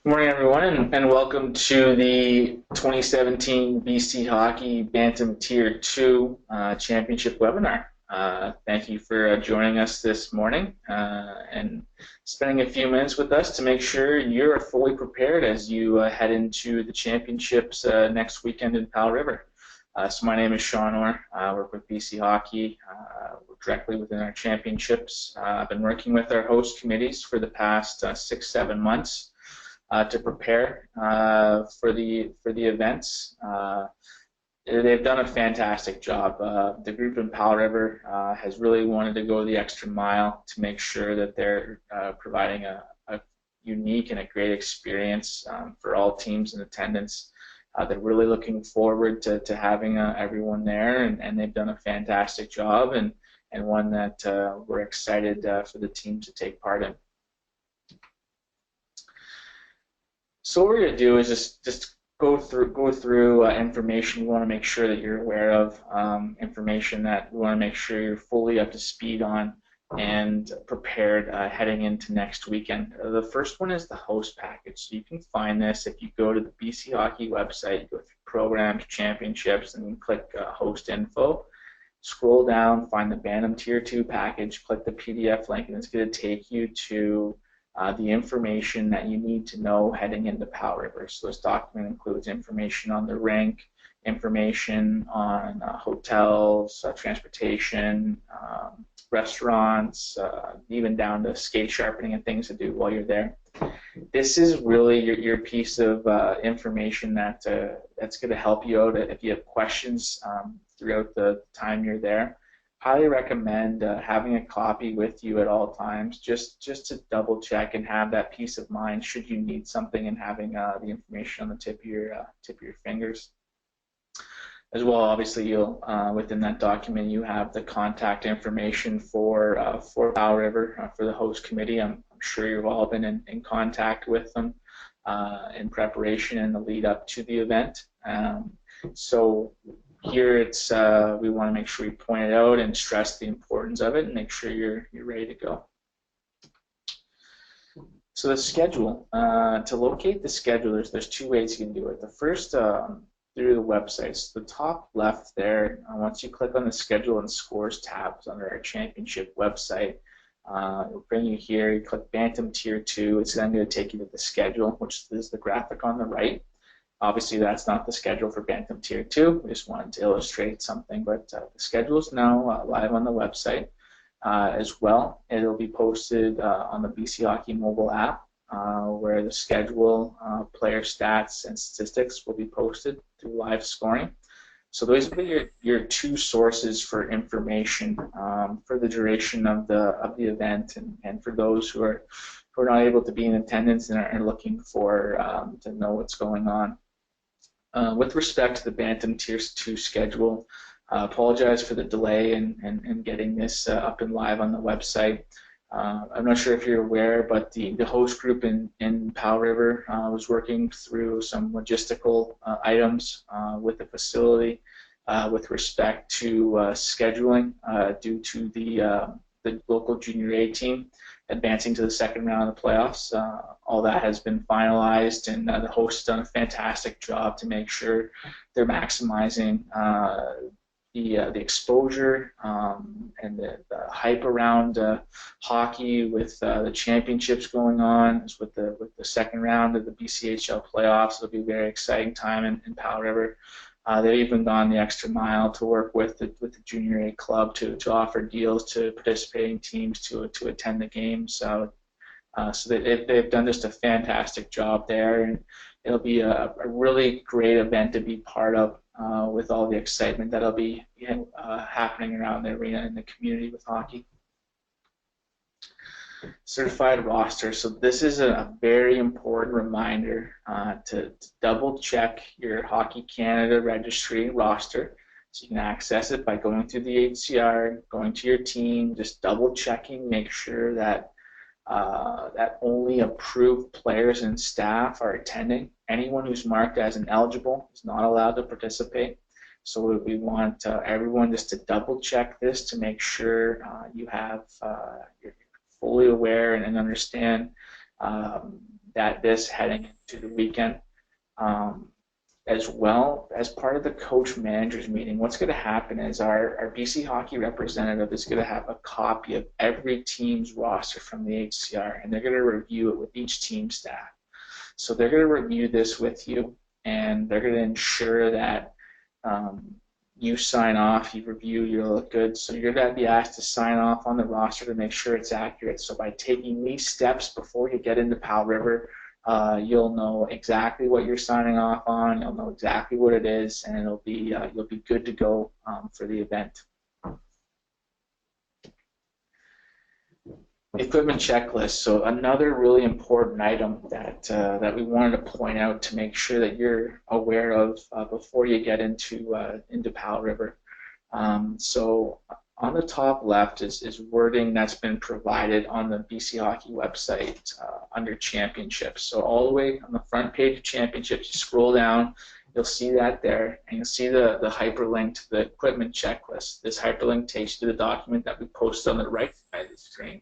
Good morning, everyone, and welcome to the 2017 BC Hockey Bantam Tier 2 Championship webinar. Thank you for joining us this morning and spending a few minutes with us to make sure you're fully prepared as you head into the championships next weekend in Powell River. So my name is Sean Orr. I work with BC Hockey. We're directly within our championships. I've been working with our host committees for the past 6-7 months. To prepare for the events. They've done a fantastic job. The group in Powell River has really wanted to go the extra mile to make sure that they're providing a unique and a great experience for all teams in attendance. They're really looking forward to having everyone there, and they've done a fantastic job, and one that we're excited for the team to take part in. So what we're going to do is just go through information we want to make sure that you're aware of, information that we want to make sure you're fully up to speed on and prepared heading into next weekend. The first one is the host package. So you can find this if you go to the BC Hockey website, you go through programs, championships, and you click host info. Scroll down, find the Bantam Tier 2 package, click the PDF link, and it's going to take you to the information that you need to know heading into Powell River. So this document includes information on the rink, information on hotels, transportation, restaurants, even down to skate sharpening and things to do while you're there. This is really your piece of information that's going to help you out if you have questions throughout the time you're there. Highly recommend having a copy with you at all times, just to double check and have that peace of mind should you need something, and having the information on the tip of your fingers. As well, obviously, you'll within that document you have the contact information for Powell River for the host committee. I'm sure you've all been in contact with them in preparation and the lead up to the event. So here it's we want to make sure we point it out and stress the importance of it and make sure you're ready to go. So the schedule, to locate the schedule, there's two ways you can do it. The first through the websites. The top left there, once you click on the schedule and scores tabs under our championship website, it'll bring you here. You click Bantam Tier 2. It's then going to take you to the schedule, which is the graphic on the right. Obviously, that's not the schedule for Bantam Tier 2. We just wanted to illustrate something, but the schedule is now live on the website as well. It'll be posted on the BC Hockey mobile app, where the schedule, player stats, and statistics will be posted through live scoring. So those will be your two sources for information for the duration of the event, and for those who are not able to be in attendance and are looking for to know what's going on. With respect to the Bantam Tier 2 schedule, apologize for the delay in getting this up and live on the website. I'm not sure if you're aware, but the host group in Powell River was working through some logistical items with the facility with respect to scheduling due to the local Junior A team advancing to the second round of the playoffs. All that has been finalized, and the host has done a fantastic job to make sure they're maximizing the exposure and the hype around hockey with the championships going on, with the second round of the BCHL playoffs. It'll be a very exciting time in Powell River. They've even gone the extra mile to work with the Junior A club to offer deals to participating teams to attend the games. So they've done just a fantastic job there, and it'll be a really great event to be part of with all the excitement that'll be happening around the arena and the community with hockey. Certified roster. So this is a very important reminder to double check your Hockey Canada registry roster. So you can access it by going through the HCR, going to your team, just double checking, make sure that that only approved players and staff are attending. Anyone who's marked as ineligible is not allowed to participate. So we want everyone just to double check this to make sure you have you're fully aware and understand this heading into the weekend. As well as part of the coach managers meeting, what's going to happen is our BC hockey representative is going to have a copy of every team's roster from the HCR, and they're going to review it with each team staff. So they're going to review this with you, and they're going to ensure that you sign off, you review, you look good. So you're going to be asked to sign off on the roster to make sure it's accurate. So by taking these steps before you get into Powell River, you'll know exactly what you're signing off on. You'll know exactly what it is, and it'll be you'll be good to go for the event. Equipment checklist. So another really important item that we wanted to point out to make sure that you're aware of before you get into Powell River. So on the top left is wording that's been provided on the BC Hockey website under Championships. So all the way on the front page of Championships, you scroll down, you'll see that there, and you'll see the hyperlink to the equipment checklist. This hyperlink takes you to the document that we posted on the right side of the screen.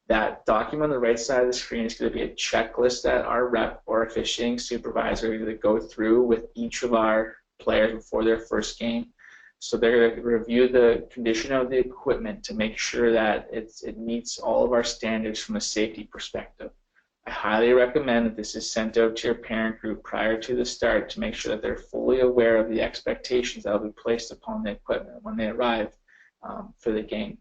That document on the right side of the screen is going to be a checklist that our rep or officiating supervisor is going to go through with each of our players before their first game. So they're going to review the condition of the equipment to make sure that it meets all of our standards from a safety perspective. I highly recommend that this is sent out to your parent group prior to the start to make sure that they're fully aware of the expectations that will be placed upon the equipment when they arrive for the game.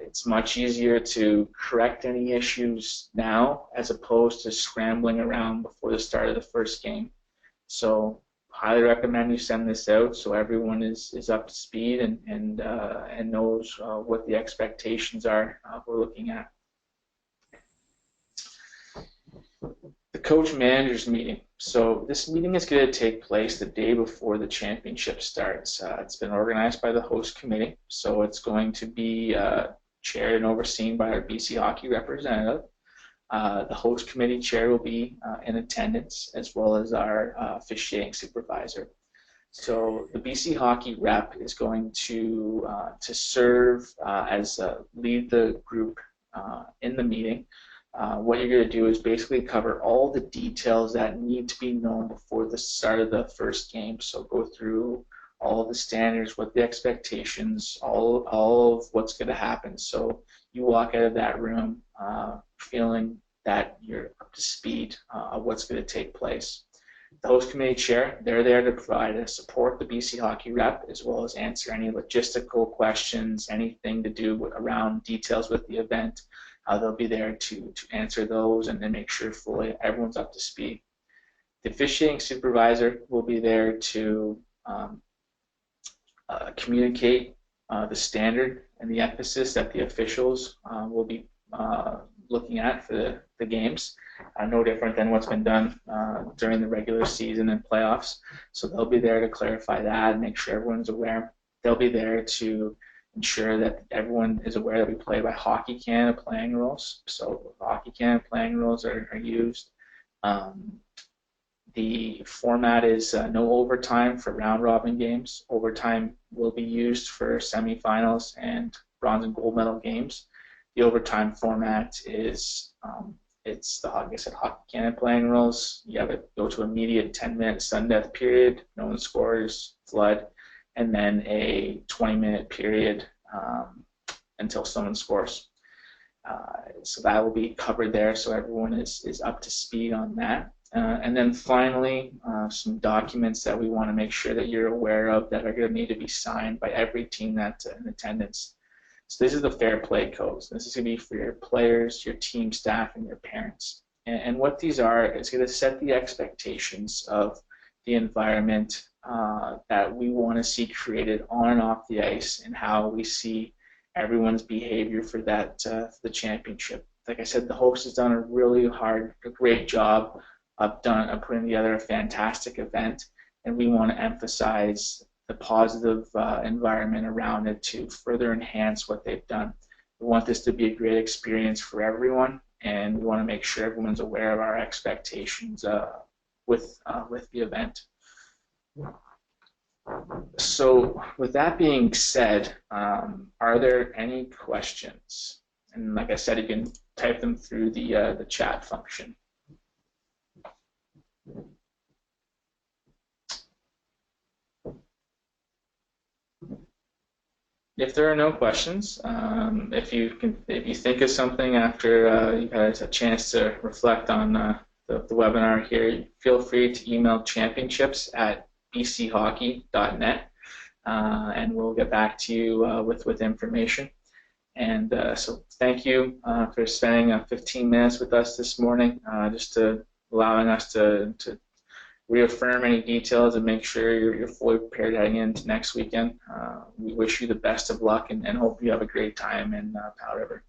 It's much easier to correct any issues now as opposed to scrambling around before the start of the first game. So highly recommend you send this out so everyone is up to speed and knows what the expectations are we're looking at. The coach managers meeting. So this meeting is going to take place the day before the championship starts. It's been organized by the host committee, so it's going to be chaired and overseen by our BC Hockey representative. The host committee chair will be in attendance, as well as our officiating supervisor. So the BC Hockey rep is going to serve as lead the group in the meeting. What you're going to do is basically cover all the details that need to be known before the start of the first game. So go through all of the standards, what the expectations, all of what's going to happen. So you walk out of that room feeling that you're up to speed of what's going to take place. The host committee chair, they're there to provide and support the BC Hockey rep, as well as answer any logistical questions, anything to do around details with the event. They'll be there to answer those and then make sure fully everyone's up to speed. The officiating supervisor will be there to communicate the standard and the emphasis that the officials will be looking at for the games. No different than what's been done during the regular season and playoffs. So they'll be there to clarify that and make sure everyone's aware. They'll be there to ensure that everyone is aware that we play by Hockey Canada playing rules. So Hockey Canada playing rules are used. The format is no overtime for round robin games. Overtime will be used for semifinals and bronze and gold medal games. The overtime format is it's the, like I said, Hockey Canada playing rules. You have it go to immediate 10-minute sudden death period, no one scores, flood, and then a 20-minute period until someone scores. So that will be covered there, so everyone is up to speed on that. And then finally, some documents that we want to make sure that you're aware of that are going to need to be signed by every team that's in attendance. So this is the fair play codes. This is going to be for your players, your team staff, and your parents. And what these are, it's going to set the expectations of the environment that we want to see created on and off the ice, and how we see everyone's behavior for that for the championship. Like I said, the host has done a great job of putting together a fantastic event, and we want to emphasize the positive environment around it to further enhance what they've done. We want this to be a great experience for everyone, and we want to make sure everyone's aware of our expectations with the event. So with that being said, are there any questions? And like I said, you can type them through the chat function. If there are no questions, if you think of something after you've had a chance to reflect on the webinar here, feel free to email championships@bchockey.net, and we'll get back to you with information. And so thank you for spending 15 minutes with us this morning, just to allowing us to reaffirm any details and make sure you're fully prepared heading into next weekend. We wish you the best of luck and hope you have a great time in Powder River.